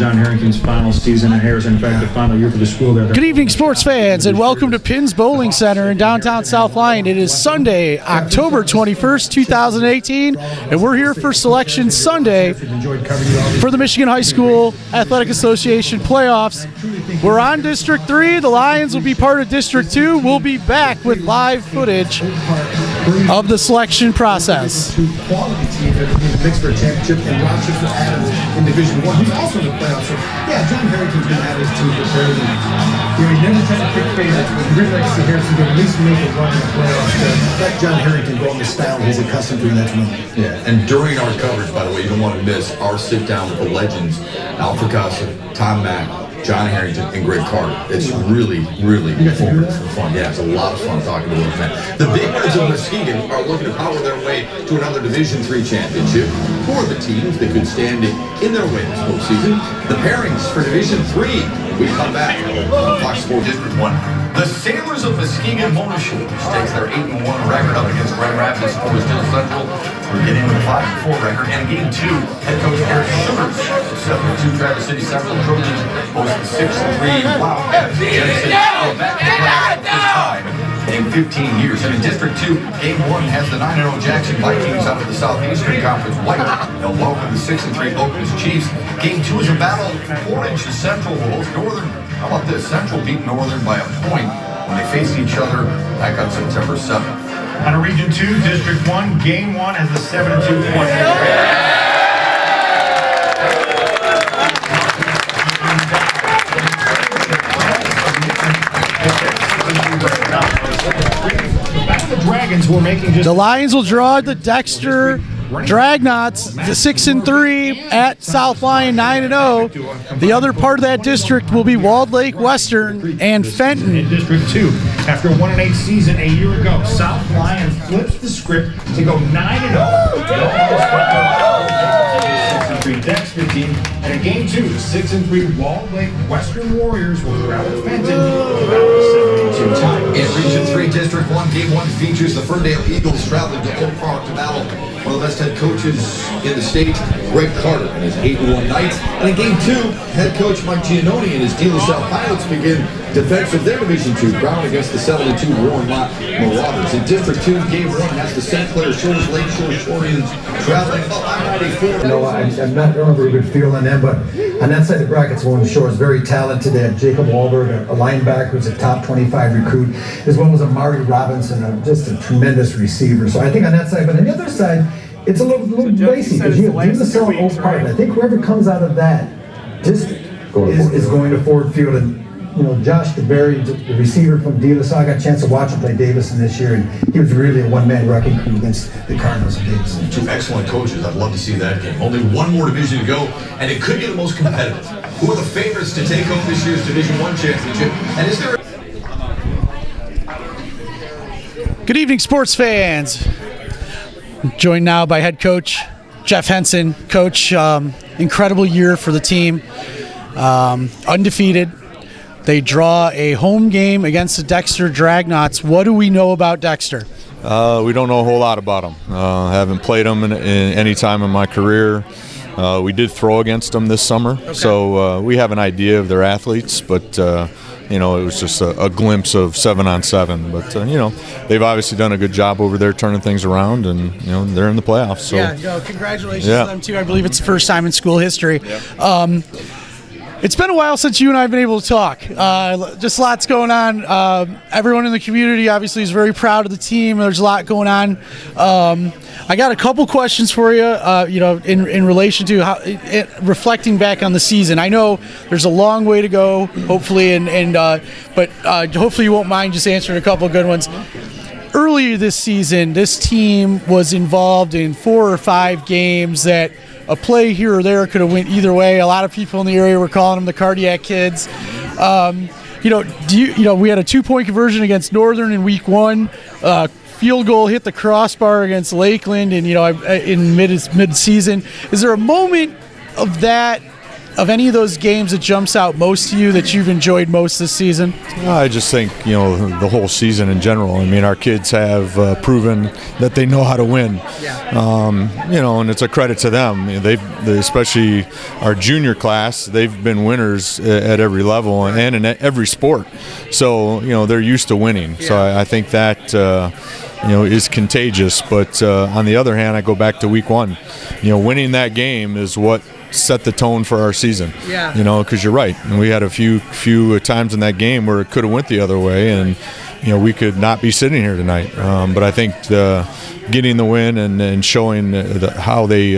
John Harrington's final season at Harrison. In fact, the final year for the school there. Good evening, sports fans, and welcome to Pinz Bowling Center in downtown South Lyon. It is Sunday, October 21st, 2018, and we're here for Selection Sunday for the Michigan High School Athletic Association playoffs. We're on District 3. The Lions will be part of District 2. We'll be back with live footage of the selection process. Two quality teams that are in the mix for a championship, and Rochester Adams in Division 1, who's also in the playoffs. So, yeah, John Harrington's going to have his team prepared. He never tried to pick favorites, but he really likes to see Harrison at least make a run in the playoffs. Let John Harrington go in the style he's accustomed to, and that's winning. Yeah, and during our coverage, by the way, you don't want to miss our sit-down with the legends, Al Fracassa, Tom Mack, John Harrington, and Greg Carter. It's really, really informative and fun. Yeah, it's a lot of fun talking to those men. The big ones of Muskegon are looking to power their way to another Division III championship. Who are the teams that could stand in their way this postseason? The pairings for Division III. We come back on Fox Sports District 1. The Sailors of Muskegon Monoshoe stakes their 8-1 record up against Grand Rapids Forest Hill Central. We're getting with a 5-4 record. And Game 2, head coach Eric Sugars, 7-2 Traverse City Central Trojans host the 6-3 Wildcats. Back this time in 15 years. And in District 2, Game 1 has the 9-0 Jackson Vikings out of the Southeastern Conference White. They'll welcome the 6-3 Locust Chiefs. Game 2 is a battle for inches. Central will host Northern. How about this? Central beat Northern by a point when they faced each other back on September 7th. On a Region 2, District 1, Game 1 has the 7-2 point. The Lions will draw the Dexter Dragnauts, the 6-3 at South Lyon 9-0. The other part of that district will be Walled Lake Western and Fenton. In District 2, after a 1-8 season a year ago, South Lyon flips the script to go 9-0. Dexter team, and in Game 2, 6-3 Walled Lake Western Warriors will travel Fenton to battle the 72 Tigers. In Region 3, District 1, Game 1 features the Ferndale Eagles traveling to Oak Park to battle one of the best head coaches in the state, Greg Carter, and his 8-1 Knights. And in Game 2, head coach Mike Giannone and his De La Salle Pilots begin defense of their Division 2 ground against the 7-2 Warren Mott Marauders. In District 2, Game 1 has the St. Clair Shores Lake Shore Shorians traveling up I-94. I'm not a very good feel on them, but on that side of the brackets, Warren Shore is very talented. They have Jacob Wahlberg, a linebacker who's a top 25 recruit, as well as Amari Robinson, just a tremendous receiver. So I think on that side, but on the other side, it's a little dicey because you have De La Salle Oak Park. I think whoever comes out of that district is going to Ford Field. And you know, Josh DeBerry, the receiver from De La Salle, I got a chance to watch him play Davison this year, and he was really a one-man wrecking crew against the Cardinals of Davison. Two excellent coaches. I'd love to see that game. Only one more division to go, and it could be the most competitive. Who are the favorites to take home this year's Division I championship? And is there... Good evening, sports fans. Joined now by head coach Jeff Henson. Coach, incredible year for the team. Undefeated. They draw a home game against the Dexter Dragnauts. What do we know about Dexter? We don't know a whole lot about them. Haven't played them in any time in my career. We did throw against them this summer, so we have an idea of their athletes, but you know, it was just a glimpse of 7-on-7. But you know, they've obviously done a good job over there turning things around, and you know, they're in the playoffs. So yeah, congratulations to them too. I believe it's the first time in school history. Yeah. It's been a while since you and I have been able to talk. Just lots going on. Everyone in the community obviously is very proud of the team. There's a lot going on. I got a couple questions for you, you know, in relation to how reflecting back on the season. I know there's a long way to go, hopefully, but hopefully you won't mind just answering a couple of good ones. Earlier this season, this team was involved in 4 or 5 games that a play here or there could have went either way. A lot of people in the area were calling them the cardiac kids. You know, we had a 2-point conversion against Northern in week 1. Field goal hit the crossbar against Lakeland, and you know, in mid-season. Is there a moment of that of any of those games that jumps out most to you that you've enjoyed most this season? I just think, the whole season in general. I mean, our kids have proven that they know how to win. And it's a credit to them. Especially our junior class, they've been winners at every level and in every sport. So, they're used to winning. So I think that, is contagious. But on the other hand, I go back to week 1. Winning that game is what set the tone for our season. Because you're right, and we had a few times in that game where it could have went the other way, and we could not be sitting here tonight. But I think getting the win and showing how they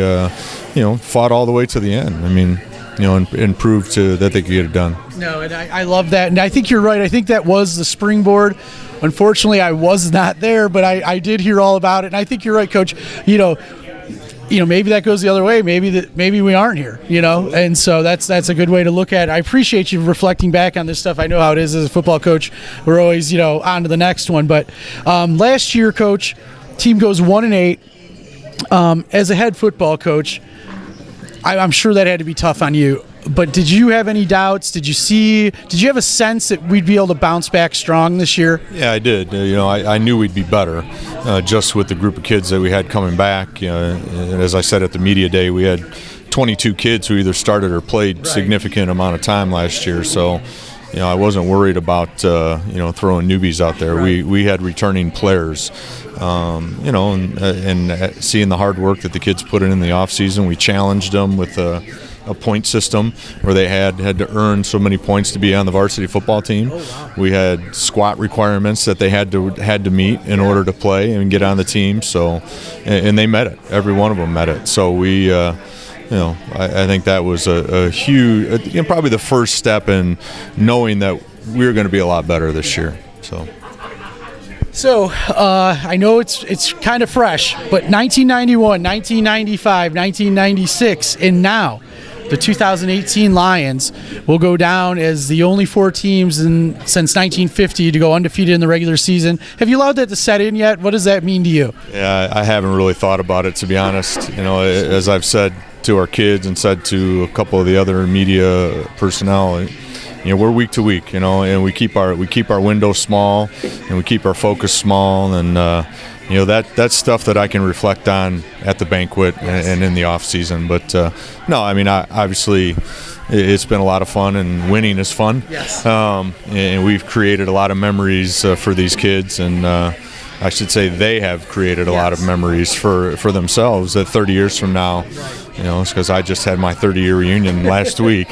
fought all the way to the end. I mean, and proved that they could get it done. No, and I love that, and I think you're right. I think that was the springboard. Unfortunately, I was not there, but I did hear all about it, and I think you're right, Coach. Maybe that goes the other way. Maybe we aren't here, and so that's a good way to look at it. I appreciate you reflecting back on this stuff. I know how it is as a football coach. We're always, on to the next one. But last year, Coach, team goes 1-8. As a head football coach, I'm sure that had to be tough on you. But did you have any doubts? Did you have a sense that we'd be able to bounce back strong this year? Yeah, I did. I knew we'd be better just with the group of kids that we had coming back. And as I said at the media day, we had 22 kids who either started or played significant amount of time last year. So, I wasn't worried about, throwing newbies out there. Right. We had returning players. And seeing the hard work that the kids put in the offseason, we challenged them with a point system where they had to earn so many points to be on the varsity football team. Oh, wow. We had squat requirements that they had to meet in order to play and get on the team. So, and they met it. Every one of them met it. So we, I think that was a huge, probably the first step in knowing that we were going to be a lot better this year. So I know it's kind of fresh, but 1991, 1995, 1996, and now the 2018 Lions will go down as the only 4 teams since 1950 to go undefeated in the regular season. Have you allowed that to set in yet? What does that mean to you? Yeah, I haven't really thought about it, to be honest. As I've said to our kids and said to a couple of the other media personnel, we're week to week, and we keep our window small and we keep our focus small, and that's stuff that I can reflect on at the banquet and in the off season. But no, I mean, obviously it's been a lot of fun, and winning is fun. Yes. And we've created a lot of memories for these kids, and I should say they have created a lot of memories for themselves that 30 years from now. It's because I just had my 30-year reunion last week,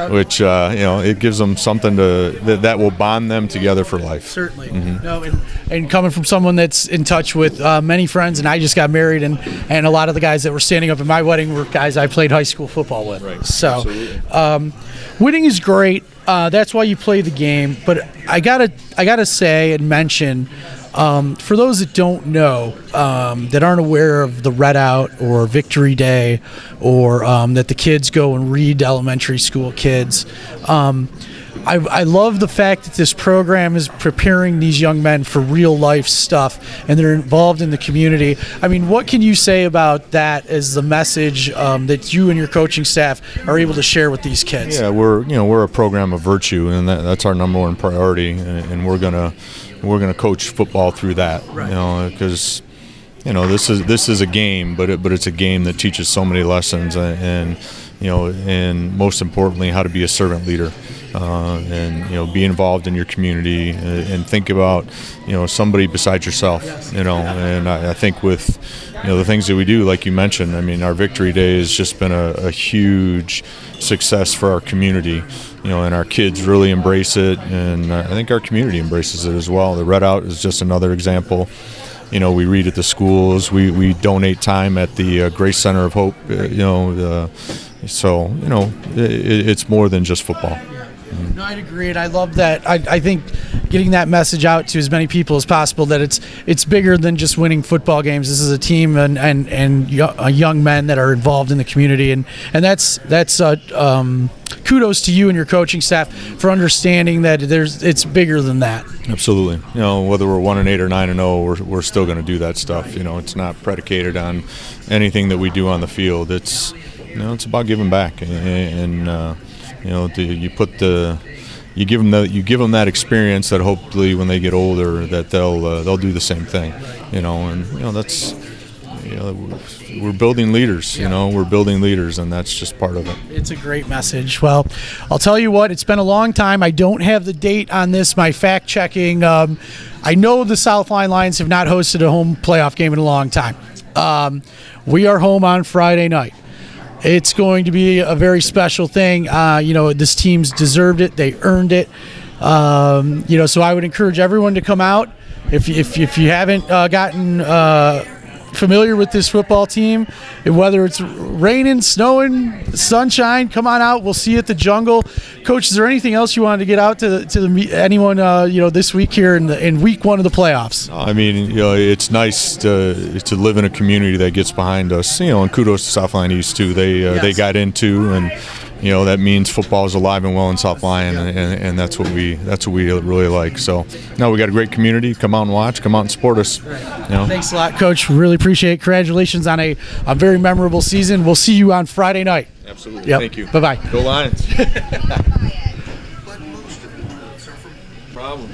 which, it gives them something that will bond them together for life. Certainly. Mm-hmm. No, and coming from someone that's in touch with many friends, and I just got married, and a lot of the guys that were standing up at my wedding were guys I played high school football with. Right. So winning is great. That's why you play the game. But I gotta say and mention, for those that don't know, that aren't aware of the Red Out or Victory Day, or that the kids go and read to elementary school kids, I love the fact that this program is preparing these young men for real life stuff, and they're involved in the community. I mean, what can you say about that as the message that you and your coaching staff are able to share with these kids? Yeah, we're a program of virtue, and that's our number one priority, and we're gonna coach football through that. Right. Because this is a game, but it's a game that teaches so many lessons, and most importantly, how to be a servant leader, and be involved in your community, and think about somebody besides yourself. Yes. And I think with the things that we do, like you mentioned, I mean, our Victory Day has just been a huge success for our community. And our kids really embrace it, and I think our community embraces it as well. The Red Out is just another example. We read at the schools. We donate time at the Grace Center of Hope. So it's more than just football. No, I'd agree, and I love that. I think getting that message out to as many people as possible, that it's bigger than just winning football games. This is a team and young men that are involved in the community, and that's kudos to you and your coaching staff for understanding that it's bigger than that. Absolutely. Whether we're 1-8 or 9-0, we're still going to do that stuff. It's not predicated on anything that we do on the field. It's it's about giving back, and you give them that experience that hopefully when they get older that they'll do the same thing, and that's. We're building leaders, we're building leaders, and that's just part of it. It's a great message. Well, I'll tell you what, it's been a long time. I don't have the date on this, my fact checking. I know the South Lyon Lions have not hosted a home playoff game in a long time. We are home on Friday night. It's going to be a very special thing. This team's deserved it. They earned it. So I would encourage everyone to come out. If you haven't gotten familiar with this football team, and whether it's raining, snowing, sunshine, come on out. We'll see you at the Jungle. Coach, is there anything else you wanted to get out to anyone this week here in week 1 of the playoffs? I mean, it's nice to live in a community that gets behind us. And kudos to South Lyon East too. They got into, and that means football is alive and well in South Lyon, and that's what we really like. So, we got a great community. Come out and watch. Come out and support us. Thanks a lot, Coach. Really appreciate it. Congratulations on a very memorable season. We'll see you on Friday night. Absolutely. Yep. Thank you. Bye-bye. Go Lions. Problem.